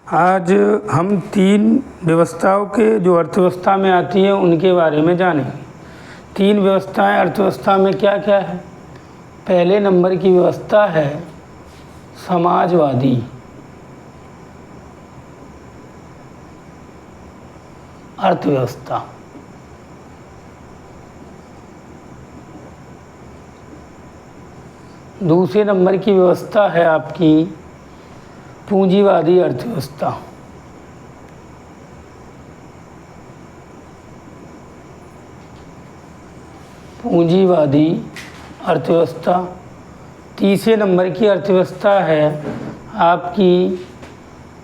आज हम तीन व्यवस्थाओं के जो अर्थव्यवस्था में आती हैं उनके बारे में जानेंगे। तीन व्यवस्थाएं अर्थव्यवस्था में क्या क्या है। पहले नंबर की व्यवस्था है समाजवादी अर्थव्यवस्था। दूसरे नंबर की व्यवस्था है आपकी पूंजीवादी अर्थव्यवस्था। पूंजीवादी अर्थव्यवस्था। तीसरे नंबर की अर्थव्यवस्था है आपकी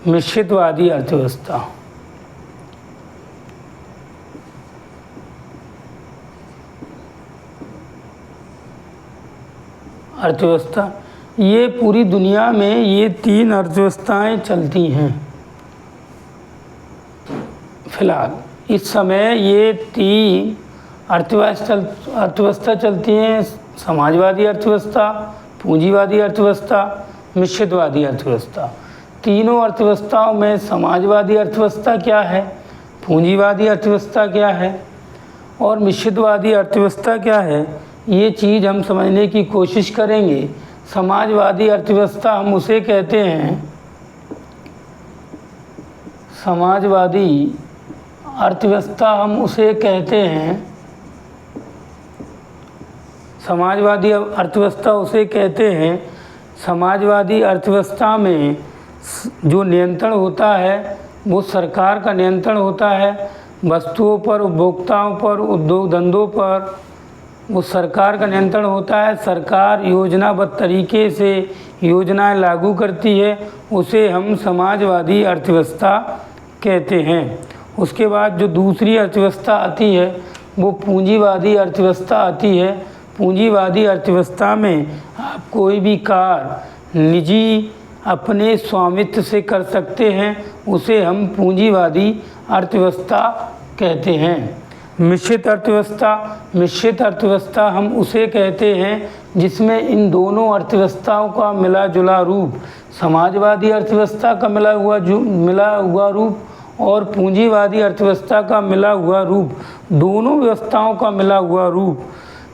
मिश्रितवादी अर्थव्यवस्था। अर्थव्यवस्था ये पूरी दुनिया में ये तीन अर्थव्यवस्थाएं चलती हैं। फिलहाल इस समय ये तीन अर्थव्यवस्था चलती हैं। समाजवादी अर्थव्यवस्था, पूंजीवादी अर्थव्यवस्था, मिश्रितवादी अर्थव्यवस्था। तीनों अर्थव्यवस्थाओं में समाजवादी अर्थव्यवस्था क्या है, पूंजीवादी अर्थव्यवस्था क्या है और मिश्रितवादी अर्थव्यवस्था क्या है, ये चीज़ हम समझने की कोशिश करेंगे। समाजवादी अर्थव्यवस्था हम उसे कहते हैं, समाजवादी अर्थव्यवस्था हम उसे कहते हैं, समाजवादी अर्थव्यवस्था उसे कहते हैं। समाजवादी अर्थव्यवस्था में जो नियंत्रण होता है वो सरकार का नियंत्रण होता है। वस्तुओं पर, उपभोक्ताओं पर, उद्योग धंधों पर वो सरकार का नियंत्रण होता है। सरकार योजनाबद्ध तरीके से योजनाएं लागू करती है, उसे हम समाजवादी अर्थव्यवस्था कहते हैं। उसके बाद जो दूसरी अर्थव्यवस्था आती है वो पूंजीवादी अर्थव्यवस्था आती है। पूंजीवादी अर्थव्यवस्था में आप कोई भी कार्य निजी अपने स्वामित्व से कर सकते हैं, उसे हम पूंजीवादी अर्थव्यवस्था कहते हैं। मिश्रित अर्थव्यवस्था हम उसे कहते हैं जिसमें इन दोनों अर्थव्यवस्थाओं का मिला जुला रूप, समाजवादी अर्थव्यवस्था का मिला हुआ रूप और पूंजीवादी अर्थव्यवस्था का मिला हुआ रूप, दोनों व्यवस्थाओं का मिला हुआ रूप,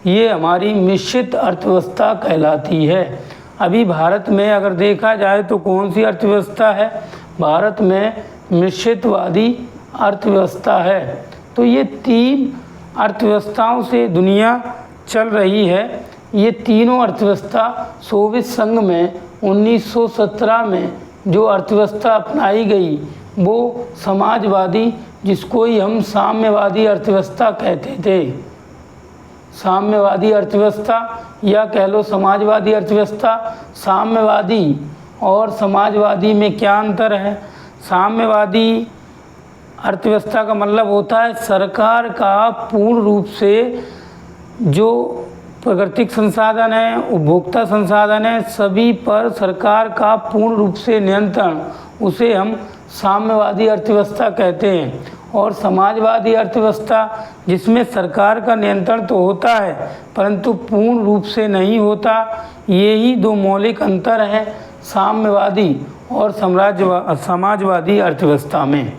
ये हमारी मिश्रित अर्थव्यवस्था कहलाती है। अभी भारत में अगर देखा जाए तो कौन सी अर्थव्यवस्था है, भारत में मिश्रितवादी अर्थव्यवस्था है। तो ये तीन अर्थव्यवस्थाओं से दुनिया चल रही है। ये तीनों अर्थव्यवस्था सोवियत संघ में 1917 में जो अर्थव्यवस्था अपनाई गई वो समाजवादी, जिसको ही हम साम्यवादी अर्थव्यवस्था कहते थे। साम्यवादी अर्थव्यवस्था या कह लो समाजवादी अर्थव्यवस्था। साम्यवादी और समाजवादी में क्या अंतर है? साम्यवादी अर्थव्यवस्था का मतलब होता है सरकार का पूर्ण रूप से जो प्राकृतिक संसाधन है, उपभोक्ता संसाधन है, सभी पर सरकार का पूर्ण रूप से नियंत्रण, उसे हम साम्यवादी अर्थव्यवस्था कहते हैं। और समाजवादी अर्थव्यवस्था जिसमें सरकार का नियंत्रण तो होता है परंतु पूर्ण रूप से नहीं होता। यही दो मौलिक अंतर है साम्यवादी और समाजवादी अर्थव्यवस्था में।